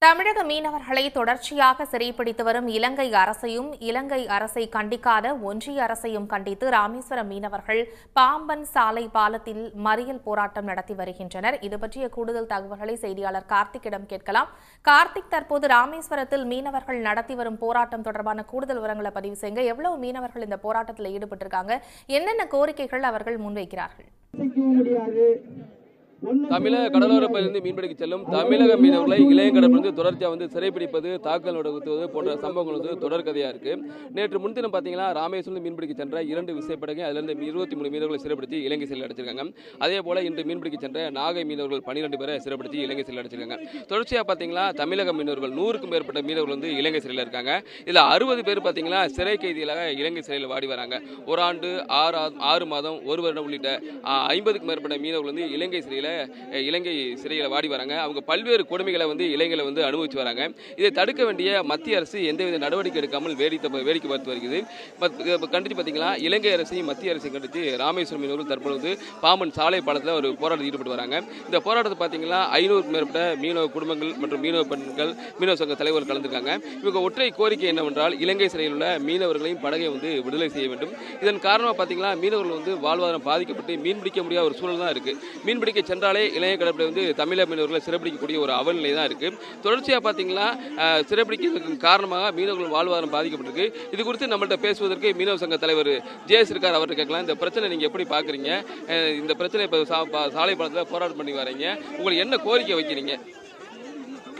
தமிழக மீனவர்களை தொடர்ச்சியாக சிறைப்பிடித்து வரும் இலங்கை அரசையும் இலங்கை அரசை கண்டிக்காத ஒன்றிய அரசையும் கண்டித்து ராமேஸ்வரம் மீனவர்கள் பாம்பன் சாலை பாலத்தில் மறியல் போராட்டம் நடத்தி வருகின்றனர். இதுபற்றிய கூடுதல் தகவல்களை செய்தியாளர் கார்த்திக்கிடம் கேட்கலாம். கார்த்திக், தற்போது ராமேஸ்வரத்தில் மீனவர்கள் நடத்தி வரும் போராட்டம் தொடர்பான கூடுதல் விவரங்களை பதிவு செய்யுங்க. எவ்வளவு மீனவர்கள் இந்த போராட்டத்தில் ஈடுபட்டிருக்காங்க? என்னென்ன கோரிக்கைகள் அவர்கள் முன்வைக்கிறார்கள்? தமிழக கடலோரப்பகுதியிலிருந்து மீன்பிடிக்க செல்லும் தமிழக மீனவர்களை இளைய கடற்பகுதியில் தொடர்ச்சியாக சிறைப்பிடிப்பது, தாக்கல் நடத்துவது போன்ற சம்பவங்கள் தொடர்கதையாக இருக்கு. நேற்று முன்தினம் பார்த்தீங்கன்னா ராமேஸ்வரம் மீன்பிடிக்க சென்ற 2 விசைப்படகு அதிலிருந்து 23 மீனவர்களை சிறைப்படுத்தி இலங்கை சிறையில் அடைச்சிருக்காங்க. அதே போல இன்று மீன்பிடிக்க சென்ற நாகை மீனவர்கள் 12 பேரை சிறைப்படுத்தி இலங்கை சிறையில் அடைச்சிருக்காங்க. தொடர்ச்சியாக பார்த்தீங்கன்னா தமிழக மீனவர்கள் 100க்கும் மேற்பட்ட மீனவர்கள் இலங்கை சிறையில் இருக்காங்க. இதில் 60 பேர் பார்த்தீங்கன்னா சிறை கைதிகளாக இலங்கை சிறையில் வாடி வராங்க. ஒரு ஆண்டு 6 மாதம் 1 வருடம் உள்ளிட்ட 50க்கும் மேற்பட்ட மீனவர்கள் இலங்கை சிறையில் வாடி வராங்க. அவங்க பல்வேறு கொடுமைகளை இலங்கையில அனுபவிச்சு வராங்க. இதை தடுக்க வேண்டிய மத்திய அரசு எந்தவித நடவடிக்கை எடுக்காமல் வேடிக்கை பார்த்து வருகிறது. கண்டித்து பார்த்தீங்கன்னா இலங்கை அரசையும் மத்திய அரசையும் கண்டித்து ராமேஸ்வரம் மீனவர்கள் தற்பொழுது பாம்பன் சாலை பாலத்தில் ஒரு போராட்டத்தில் ஈடுபட்டு வராங்க. இந்த போராட்டத்தை பார்த்தீங்கன்னா 500க்கும் மேற்பட்ட மீனவ குடும்பங்கள் மற்றும் மீனவ பெண்கள், மீனவ சங்க தலைவர்கள் கலந்துருக்காங்க. இவங்க ஒற்றை கோரிக்கை என்னவென்றால் இலங்கை சிறையில் உள்ள மீனவர்களையும் படகை விடுதலை செய்ய வேண்டும். இதன் காரணமாக பார்த்தீங்கன்னா மீனவர்கள் வாழ்வாதாரம் பாதிக்கப்பட்டு மீன்பிடிக்க முடியாத ஒரு சூழல் தான் இருக்கு. மீன்பிடிக்க சென்றாலே இளைய கடற்படை தமிழக மீனவர்களை சிறைப்பிடிக்கக்கூடிய ஒரு அவல்நிலை தான் இருக்கு. தொடர்ச்சியாக பார்த்தீங்கன்னா சிறைப்பிடிக்கிறதுக்கு காரணமாக மீனவர்கள் வாழ்வாதாரம் பாதிக்கப்பட்டிருக்கு. இது குறித்து நம்மள்ட்ட பேசுவதற்கு மீனவ சங்க தலைவர் ஜேஎஸ் இருக்கார். அவர்கிட்ட கேட்கலாம். இந்த பிரச்சனை நீங்க எப்படி பாக்குறீங்க? இந்த பிரச்சனை இப்போ சாலை பாலத்தில் போராட்டம் பண்ணி வரீங்க, உங்களுக்கு என்ன கோரிக்கை வைக்கிறீங்க?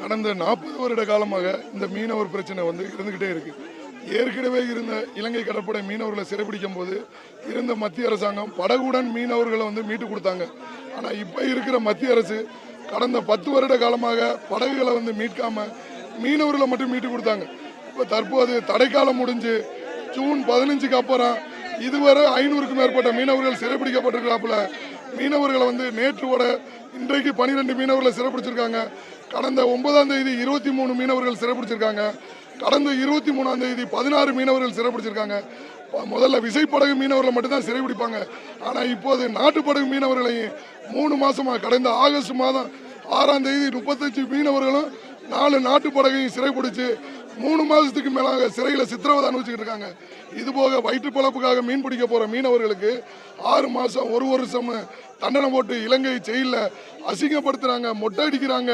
கடந்த 40 வருட காலமாக இந்த மீனவர் பிரச்சனை இருந்துகிட்டே இருக்கு. ஏற்கனவே இருந்த இலங்கை கடற்படை மீனவர்களை சிறைப்பிடிக்கும் போது இருந்த மத்திய அரசாங்கம் படகுடன் மீனவர்களை மீட்டு கொடுத்தாங்க. ஆனால் இப்போ இருக்கிற மத்திய அரசு கடந்த 10 வருட காலமாக படகுகளை மீட்காம மீனவர்களை மட்டும் மீட்டு கொடுத்தாங்க. இப்போ தற்போது தடைக்காலம் முடிஞ்சு ஜூன் 15க்கு அப்புறம் இதுவரை 500க்கும் மேற்பட்ட மீனவர்கள் சிறைப்பிடிக்கப்பட்டிருக்கிறாப்புல. மீனவர்களை நேற்றோட இன்றைக்கு 12 மீனவர்களை சிறைப்பிடிச்சிருக்காங்க. கடந்த 9ஆம் தேதி 23 மீனவர்கள் சிறைப்பிடிச்சிருக்காங்க. கடந்த 23ஆம் தேதி 16 மீனவர்கள் சிறைப்பிடிச்சிருக்காங்க. முதல்ல விசைப்படகு மீனவர்களை மட்டும்தான் சிறைப்பிடிப்பாங்க. ஆனால் இப்போது நாட்டுப்படகு மீனவர்களையும் 3 மாசமாக கடந்த ஆகஸ்ட் மாதம் 6ஆம் தேதி 35 மீனவர்களும் 4 நாட்டுப்படகையும் சிறைப்பிடிச்சு 3 மாதத்துக்கு மேலாக சிறையில் சித்திரவதை அனுபவிச்சுட்டு இருக்காங்க. இதுபோக வயிற்று பழப்புக்காக மீன் பிடிக்க போற மீனவர்களுக்கு 6 மாசம் 1 வருஷம் தண்டனை போட்டு இலங்கை ஜெயிலில் அசிங்கப்படுத்துறாங்க, மொட்டை அடிக்கிறாங்க,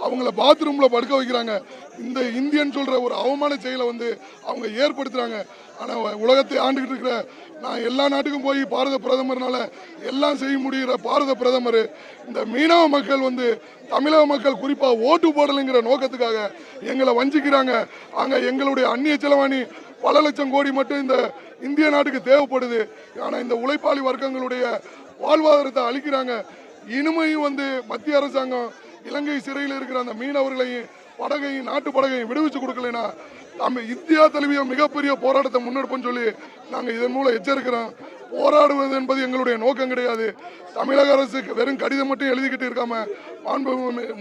அவங்கள பாத்ரூம்ல படுக்க வைக்கிறாங்க. இந்த இந்தியன் சொல்ற ஒரு அவமான செயலை அவங்க ஏற்படுத்துறாங்க. ஆனால் உலகத்தை ஆண்டுகிட்டு இருக்கிற நான் எல்லா நாட்டுக்கும் போய் பாரத பிரதமர்னால எல்லாம் செய்ய முடிகிற பாரத பிரதமர் இந்த மீனவ மக்கள் தமிழக மக்கள் குறிப்பாக ஓட்டு போடலைங்கிற நோக்கத்துக்காக எங்களை வஞ்சிக்கிறாங்க. அங்கே எங்களுடைய அந்நிய செலவாணி பல லட்சம் கோடி மட்டும் இந்த இந்திய நாட்டுக்கு தேவைப்படுது. ஆனால் இந்த உழைப்பாளி வர்க்கங்களுடைய வாழ்வாதாரத்தை அளிக்கிறாங்க. இனிமையும் மத்திய அரசாங்கம் இலங்கை சிறையில் இருக்கிற அந்த மீனவர்களையும் படகையும் நாட்டு படகையும் விடுவிச்சு கொடுக்கலைன்னா நம்ம இந்தியா தழுவிய மிகப்பெரிய போராட்டத்தை முன்னெடுப்போம்னு சொல்லி நாங்கள் இதன் மூலம் எச்சரிக்கிறோம். போராடுவது என்பது எங்களுடைய நோக்கம் கிடையாது. தமிழக அரசுக்கு வெறும் கடிதம் மட்டும் எழுதிக்கிட்டு இருக்காம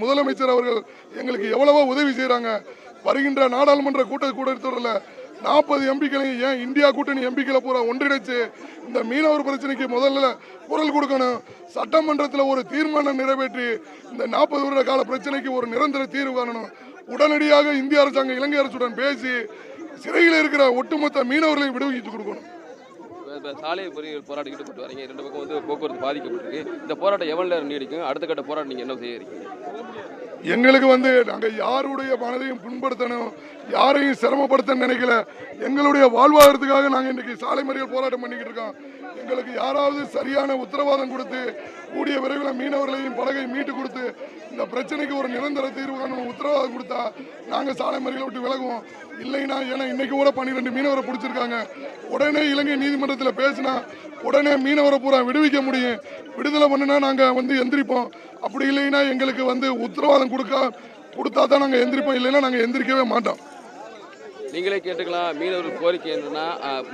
முதலமைச்சர் அவர்கள் எங்களுக்கு எவ்வளவோ உதவி செய்யறாங்க. வருகின்ற நாடாளுமன்ற கூட்டத்தொடரில் 40 எம்பிக்களையும் ஏன் இந்தியா கூட்டணி எம்பிக்களை பூரா ஒன்றிணைச்சு இந்த மீனவர் பிரச்சனைக்கு முதல்ல குரல் கொடுக்கணும். சட்டமன்றத்தில் ஒரு தீர்மானம் நிறைவேற்றி இந்த 40 வருட கால பிரச்சனைக்கு ஒரு நிரந்தர தீர்வு காணணும். உடனடியாக இந்திய அரசாங்கம் இலங்கை அரசுடன் பேசி சிறையில் இருக்கிற ஒட்டுமொத்த மீனவர்களையும் விடுவிச்சு கொடுக்கணும். சாலை போராட்டம் ஈடுபட்டு வரீங்க. 2 பக்கம் போக்குவரத்து பாதிக்கப்பட்டிருக்கு. இந்த போராட்டம் எவ்வளவு நேரம் நீடிக்கும்? அடுத்த கட்ட போராட்டம் நீங்க என்ன செய்யறீங்க? எங்களுக்கு நாங்கள் யாருடைய மனதையும் புண்படுத்தணும், யாரையும் சிரமப்படுத்த நினைக்கல. எங்களுடைய வாழ்வாதாரத்துக்காக நாங்கள் இன்னைக்கு சாலை மறியல் போராட்டம் பண்ணிக்கிட்டு இருக்கோம். எங்களுக்கு யாராவது சரியான உத்தரவாதம் கொடுத்து கூடிய விரைவில் மீனவர்களையும் படகையும் மீட்டு கொடுத்து இந்த பிரச்சனைக்கு ஒரு நிரந்தர தீர்வு காணும் உத்தரவாதம் கொடுத்தா நாங்கள் சாலை மறியலை விட்டு விலகுவோம். இல்லைன்னா ஏன்னா இன்னைக்கு கூட 12 மீனவரை பிடிச்சிருக்காங்க. உடனே இலங்கை நீதிமன்றத்தில் பேசினா உடனே மீனவரை பூரா விடுவிக்க முடியும். விடுதலை பண்ணுனா நாங்கள் எந்திரிப்போம். அப்படி இல்லைன்னா எங்களுக்கு உத்தரவாதம் கொடுத்தா தான் நாங்கள் எந்திரிப்போம். இல்லைன்னா நாங்கள் எந்திரிக்கவே மாட்டோம். நீங்களே கேட்டுக்கலாம். மீனவர்கள் கோரிக்கை என்னன்னா,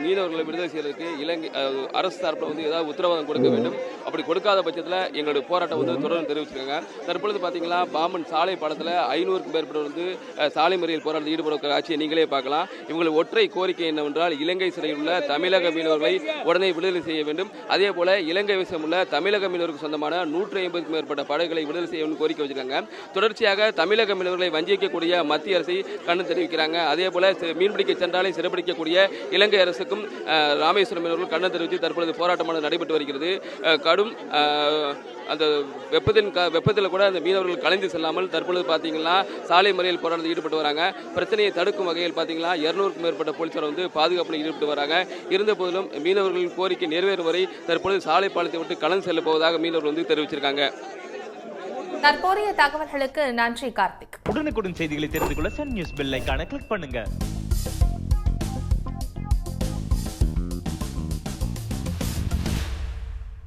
மீனவர்களை விடுதலை செய்யறதுக்கு இலங்கை அரசு சார்பில் வந்து ஏதாவது உத்தரவாதம் கொடுக்க வேண்டும். அப்படி கொடுக்காத பட்சத்தில் எங்களுடைய போராட்டம் வந்து தொடர்ந்து தெரிவிச்சிருக்காங்க. தற்பொழுது பார்த்தீங்கன்னா பாம்பன் சாலை பாலத்தில் 500க்கும் மேற்பட்டவர் வந்து சாலை மறியல் போராட்டத்தில் ஈடுபட காட்சியை நீங்களே பார்க்கலாம். இவங்களுக்கு ஒற்றை கோரிக்கை என்னவென்றால், இலங்கை சிறையில் உள்ள தமிழக மீனவர்களை உடனே விடுதலை செய்ய வேண்டும். அதே போல இலங்கை வசம் உள்ள தமிழக மீனவருக்கு சொந்தமான 150க்கும் மேற்பட்ட படகுகளை விடுதலை செய்ய வேண்டும் கோரிக்கை வச்சிருக்காங்க. தொடர்ச்சியாக தமிழக மீனவர்களை வஞ்சிக்கக்கூடிய மத்திய அரசை கண்டனம் தெரிவிக்கிறாங்க. அதே போல மீன்பிடிக்க சென்றாலே சிறைபிடிக்கக்கூடிய இலங்கை அரசுக்கும் ராமேஸ்வரம் மீனவர்கள் கண்டனம் தெரிவித்து தற்பொழுது போராட்டமானது நடைபெற்று வருகிறது. கடும் அந்த வெப்பத்தில் கூட அந்த மீனவர்கள் கலைந்து செல்லாமல் தற்பொழுது பார்த்தீங்கன்னா சாலை மறியல் போராட்டத்தில் ஈடுபட்டு வராங்க. பிரச்சனையை தடுக்கும் வகையில் பார்த்தீங்கன்னா 200க்கும் மேற்பட்ட போலீசார் வந்து பாதுகாப்பில் ஈடுபட்டு வராங்க. இருந்த போதிலும் மீனவர்களின் கோரிக்கை நிறைவேறும் வரை தற்பொழுது சாலை பாலத்தை விட்டு கலந்து செல்ல போவதாக மீனவர்கள் வந்து தெரிவிச்சிருக்காங்க. தற்போதைய தகவல்களுக்கு நன்றி கார்த்திக். உடனுக்குடன் செய்திகளை தெரிந்து கொள்ள சன் நியூஸ் பெல் ஐகானை கிளிக் பண்ணுங்க.